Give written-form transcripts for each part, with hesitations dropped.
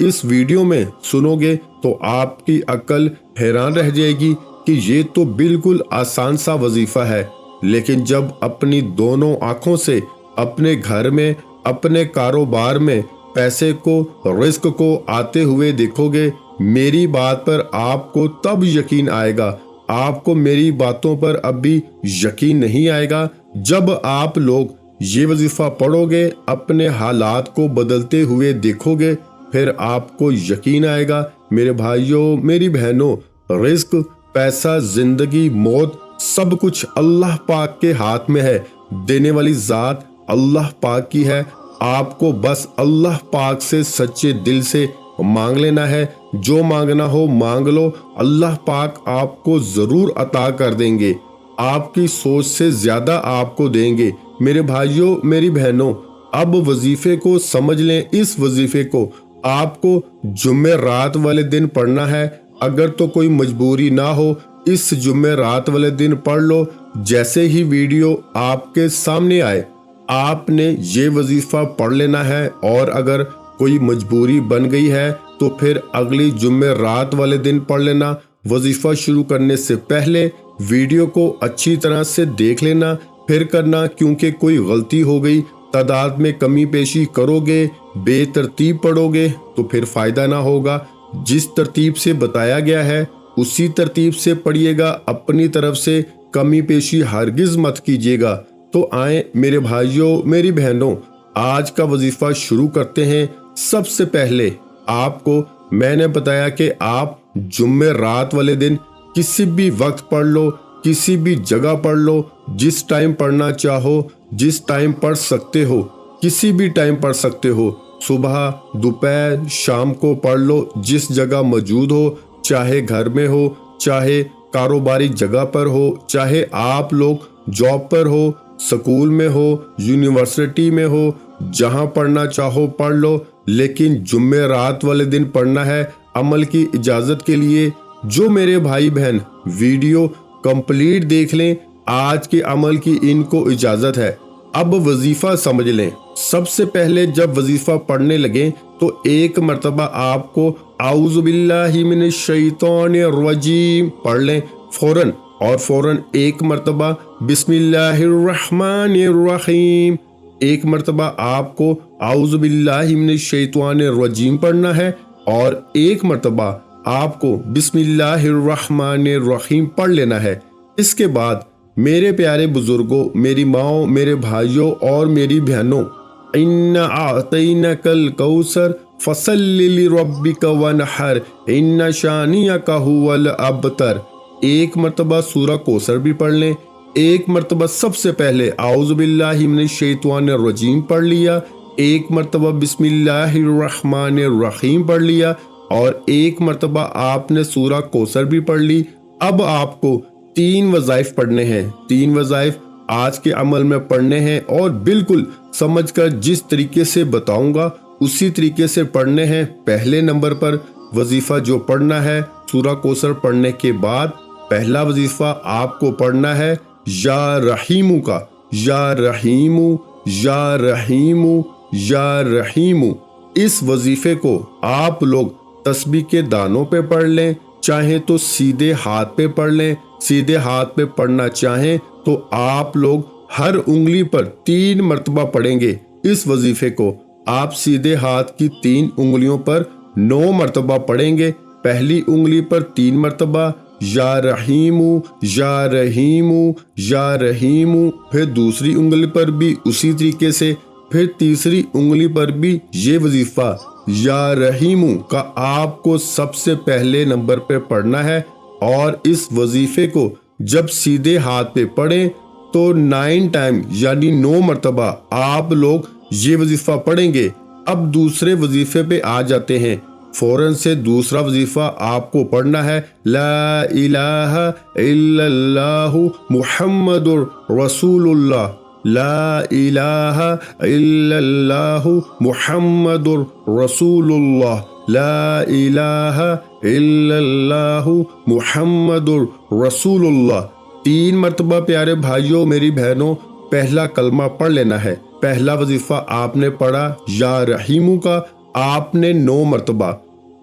اس video میں سنو گے تو آپ کی عقل حیران رہ جائے گی کہ یہ تو بالکل آسان سا وظیفہ ہے، لیکن جب اپنی دونوں آنکھوں سے اپنے گھر میں، اپنے کاروبار میں پیسے کو، رزق کو آتے ہوئے دیکھو گے، میری بات پر آپ کو تب یقین آئے گا۔ آپ کو میری باتوں پر اب بھی یقین نہیں آئے گا۔ جب آپ لوگ یہ وظیفہ پڑھو گے، اپنے حالات کو بدلتے ہوئے دیکھو گے، پھر آپ کو یقین آئے گا۔ میرے بھائیوں، میری بہنوں، رزق، پیسہ، زندگی، موت، سب کچھ اللہ پاک کے ہاتھ میں ہے۔ دینے والی ذات اللہ پاک کی ہے۔ آپ کو بس اللہ پاک سے سچے دل سے مانگ لینا ہے۔ جو مانگنا ہو مانگ لو، اللہ پاک آپ کو ضرور عطا کر دیں گے۔ آپ کی سوچ سے زیادہ آپ کو دیں گے۔ میرے بھائیوں، میری بہنوں، اب وظیفے کو سمجھ لیں۔ اس وظیفے کو آپ کو جمعرات والے دن پڑھنا ہے۔ اگر تو کوئی مجبوری نہ ہو، اس جمعرات والے دن پڑھ لو۔ جیسے ہی ویڈیو آپ کے سامنے آئے، آپ نے یہ وظیفہ پڑھ لینا ہے، اور اگر کوئی مجبوری بن گئی ہے تو پھر اگلی جمعرات والے دن پڑھ لینا۔ وظیفہ شروع کرنے سے پہلے ویڈیو کو اچھی طرح سے دیکھ لینا، پھر کرنا، کیونکہ کوئی غلطی ہو گئی، تعداد میں کمی بیشی کرو گے، بے ترتیب پڑھو گے تو پھر فائدہ نہ ہوگا۔ جس ترتیب سے بتایا گیا ہے اسی ترتیب سے پڑھیے گا، اپنی طرف سے کمی بیشی ہرگز مت کیجیے گا۔ تو آئیں میرے بھائیوں، میری بہنوں، آج کا وظیفہ شروع کرتے ہیں۔ سب سے پہلے آپ کو میں نے بتایا کہ آپ جمعرات والے دن کسی بھی وقت پڑھ لو، کسی بھی جگہ پڑھ لو، جس ٹائم پڑھنا چاہو، جس ٹائم پڑھ سکتے ہو، کسی بھی ٹائم پڑھ سکتے ہو، صبح، دوپہر، شام کو پڑھ لو، جس جگہ موجود ہو، چاہے گھر میں ہو، چاہے کاروباری جگہ پر ہو، چاہے آپ لوگ جاب پر ہو، سکول میں ہو، یونیورسٹی میں ہو، جہاں پڑھنا چاہو پڑھ لو، لیکن جمعرات والے دن پڑھنا ہے۔ عمل کی اجازت کے لیے جو میرے بھائی بہن ویڈیو کمپلیٹ دیکھ لیں، آج کے عمل کی ان کو اجازت ہے۔ اب وظیفہ سمجھ لیں۔ سب سے پہلے جب وظیفہ پڑھنے لگیں تو ایک مرتبہ آپ کو اعوذ باللہ من الشیطان الرجیم پڑھ لیں فوراً، اور فوراً ایک مرتبہ بسم اللہ الرحمن الرحیم، ایک مرتبہ آپ کو اعوذ باللہ من الشیطان الرجیم پڑھنا ہے، اور ایک مرتبہ آپ کو بسم اللہ الرحمن الرحیم پڑھ لینا ہے۔ اس کے بعد میرے پیارے بزرگوں، میری ماؤں، میرے بھائیوں اور میری بہنوں، اِنَّا أَعْطَيْنَاكَ الْكَوْثَرَ فَصَلِّ لِرَبِّكَ وَانْحَرْ إِنَّ شَانِئَكَ هُوَ الْأَبْتَرُ، ایک مرتبہ سورہ کوثر بھی پڑھ لیں۔ ایک مرتبہ سب سے پہلے اعوذ باللہ من الشیطان الرجیم پڑھ لیا، ایک مرتبہ بسم اللہ الرحمن الرحیم پڑھ لیا، اور ایک مرتبہ آپ نے سورہ کوثر بھی پڑھ لی۔ اب آپ کو 3 وظائف پڑھنے ہیں۔ 3 وظائف آج کے عمل میں پڑھنے ہیں، اور بالکل سمجھ کر جس طریقے سے بتاؤں گا اسی طریقے سے پڑھنے ہیں۔ پہلے نمبر پر وظیفہ جو پڑھنا ہے، سورہ کوثر پڑھنے کے بعد پہلا وظیفہ آپ کو پڑھنا ہے یا رحیمو کا، یا رحیمو، یا رحیمو، یا رحیمو۔ اس وظیفے کو آپ لوگ تسبیح کے دانوں پہ پڑھ لیں، چاہیں تو سیدھے ہاتھ پہ پڑھ لیں۔ سیدھے ہاتھ پہ پڑھنا چاہیں تو آپ لوگ ہر انگلی پر 3 مرتبہ پڑھیں گے۔ اس وظیفے کو آپ سیدھے ہاتھ کی 3 انگلیوں پر 9 مرتبہ پڑھیں گے۔ پہلی انگلی پر 3 مرتبہ یا رحیمو، یا رحیمو، یا رحیمو، پھر دوسری انگلی پر بھی اسی طریقے سے، پھر تیسری انگلی پر بھی یہ وظیفہ یا رحیمو کا آپ کو سب سے پہلے نمبر پہ پڑھنا ہے۔ اور اس وظیفے کو جب سیدھے ہاتھ پہ پڑھیں تو 9 ٹائم یعنی 9 مرتبہ آپ لوگ یہ وظیفہ پڑھیں گے۔ اب دوسرے وظیفے پہ آ جاتے ہیں۔ فوراً سے دوسرا وظیفہ آپ کو پڑھنا ہے لا الہ الا اللہ محمد رسول اللہ، لا الہ الا اللہ محمد رسول اللہ، لا الہ الا اللہ محمد رسول اللہ۔ 3 مرتبہ پیارے بھائیوں، میری بہنوں، پہلا کلمہ پڑھ لینا ہے۔ پہلا وظیفہ آپ نے پڑھا یا رحیمو کا، آپ نے 9 مرتبہ،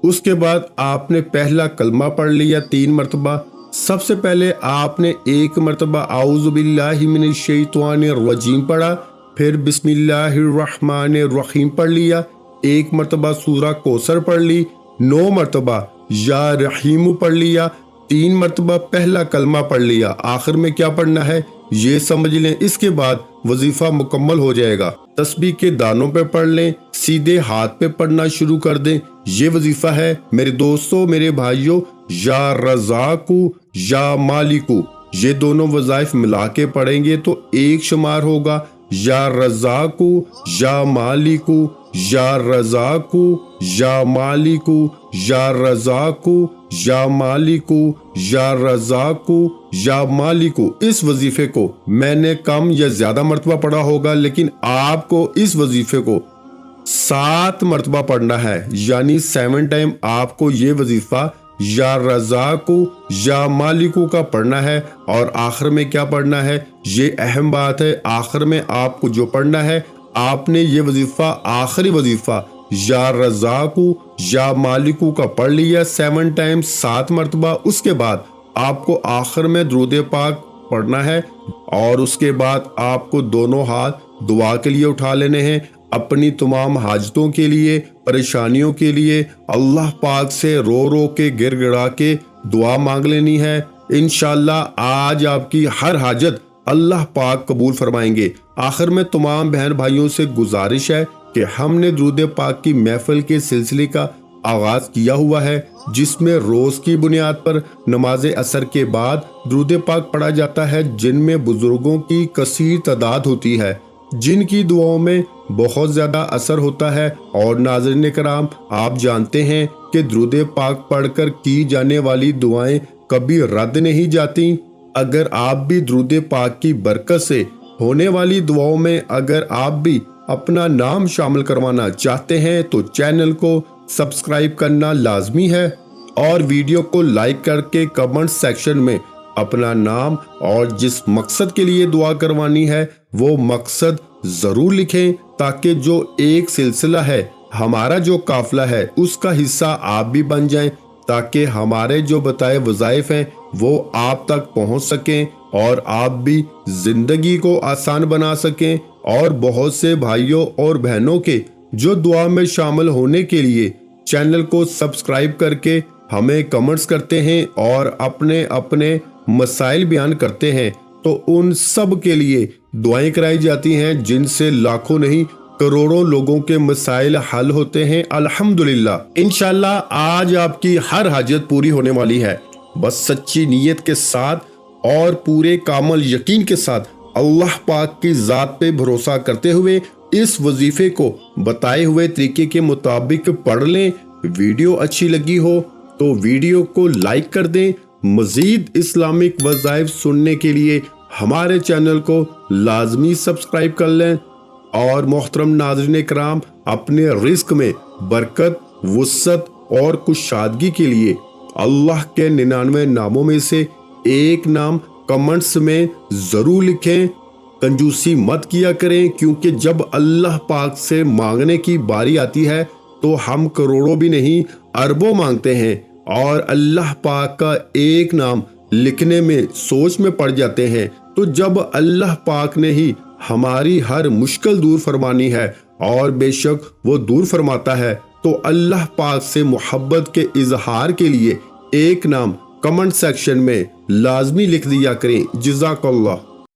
اس کے بعد آپ نے پہلا کلمہ پڑھ لیا 3 مرتبہ، سب سے پہلے آپ نے 1 مرتبہ اعوذ باللہ من الشیطان الرجیم پڑھا، پھر بسم اللہ الرحمن الرحیم پڑھ لیا، 1 مرتبہ سورہ کوثر پڑھ لی، 9 مرتبہ یا رحیم پڑھ لیا، 3 مرتبہ پہلا کلمہ پڑھ لیا۔ آخر میں کیا پڑھنا ہے یہ سمجھ لیں، اس کے بعد وظیفہ مکمل ہو جائے گا۔ تسبیح کے دانوں پہ پڑھ لیں، سیدھے ہاتھ پہ پڑھنا شروع کر دیں۔ یہ وظیفہ ہے میرے دوستو، میرے بھائیوں، یا رزاقو یا مالکو، یہ دونوں وظائف ملا کے پڑھیں گے تو 1 شمار ہوگا، یا رزاقو یا مالکو، یا رزاقو یا مالکو، یا رزاقو یا مالکو، یا رزاقو یا مالکو۔ اس وظیفے کو میں نے کم یا زیادہ مرتبہ پڑھا ہوگا، لیکن آپ کو اس وظیفے کو 7 مرتبہ پڑھنا ہے، یعنی 7 ٹائم آپ کو یہ وظیفہ یا رزاقو یا مالکو کا پڑھنا ہے۔ اور آخر میں کیا پڑھنا ہے، یہ اہم بات ہے، آخر میں آپ کو جو پڑھنا ہے، آپ نے یہ وظیفہ، آخری وظیفہ یا رزاقو یا مالکو کا پڑھ لیا 7 ٹائم 7 مرتبہ۔ اس کے بعد آپ کو آخر میں درود پاک پڑھنا ہے، اور اس کے بعد آپ کو دونوں ہاتھ دعا کے لیے اٹھا لینے ہیں، اپنی تمام حاجتوں کے لیے، پریشانیوں کے لیے اللہ پاک سے رو رو کے گر گڑا کے دعا مانگ لینی ہے۔ انشاءاللہ آج آپ کی ہر حاجت اللہ پاک قبول فرمائیں گے۔ آخر میں تمام بہن بھائیوں سے گزارش ہے کہ ہم نے درود پاک کی محفل کے سلسلے کا آغاز کیا ہوا ہے، جس میں روز کی بنیاد پر نماز عصر کے بعد درود پاک پڑھا جاتا ہے، جن میں بزرگوں کی کثیر تعداد ہوتی ہے، جن کی دعاؤں میں بہت زیادہ اثر ہوتا ہے۔ اور ناظرین کرام، آپ جانتے ہیں کہ درود پاک پڑھ کر کی جانے والی دعائیں کبھی رد نہیں جاتی۔ اگر آپ بھی درود پاک کی برکت سے ہونے والی دعاؤں میں اگر آپ بھی اپنا نام شامل کروانا چاہتے ہیں تو چینل کو سبسکرائب کرنا لازمی ہے، اور ویڈیو کو لائک کر کے کمنٹ سیکشن میں اپنا نام اور جس مقصد کے لیے دعا کروانی ہے وہ مقصد ضرور لکھیں، تاکہ جو ایک سلسلہ ہے، ہمارا جو قافلہ ہے، اس کا حصہ آپ بھی بن جائیں، تاکہ ہمارے جو بتائے وظائف ہیں وہ آپ تک پہنچ سکیں اور آپ بھی زندگی کو آسان بنا سکیں۔ اور بہت سے بھائیوں اور بہنوں کے جو دعا میں شامل ہونے کے لیے چینل کو سبسکرائب کر کے ہمیں کمنٹس کرتے ہیں اور اپنے اپنے مسائل بیان کرتے ہیں، تو ان سب کے لیے دعائیں کرائی جاتی ہیں، جن سے لاکھوں نہیں کروڑوں لوگوں کے مسائل حل ہوتے ہیں الحمدللہ۔ انشاءاللہ آج آپ کی ہر حاجت پوری ہونے والی ہے، بس سچی نیت کے ساتھ اور پورے کامل یقین کے ساتھ اللہ پاک کی ذات پہ بھروسہ کرتے ہوئے اس وظیفے کو بتائے ہوئے طریقے کے مطابق پڑھ لیں۔ ویڈیو اچھی لگی ہو تو ویڈیو کو لائک کر دیں۔ مزید اسلامک وظائف سننے کے لیے ہمارے چینل کو لازمی سبسکرائب کر لیں۔ اور محترم ناظرین کرام، اپنے رزق میں برکت، وسعت اور کشادگی کے لیے اللہ کے 99 ناموں میں سے ایک نام کمنٹس میں ضرور لکھیں۔ کنجوسی مت کیا کریں، کیونکہ جب اللہ پاک سے مانگنے کی باری آتی ہے تو ہم کروڑوں بھی نہیں اربوں مانگتے ہیں، اور اللہ پاک کا ایک نام لکھنے میں سوچ میں پڑ جاتے ہیں۔ تو جب اللہ پاک نے ہی ہماری ہر مشکل دور فرمانی ہے، اور بے شک وہ دور فرماتا ہے، تو اللہ پاک سے محبت کے اظہار کے لیے ایک نام کمنٹ سیکشن میں لازمی لکھ دیا کریں۔ جزاک اللہ۔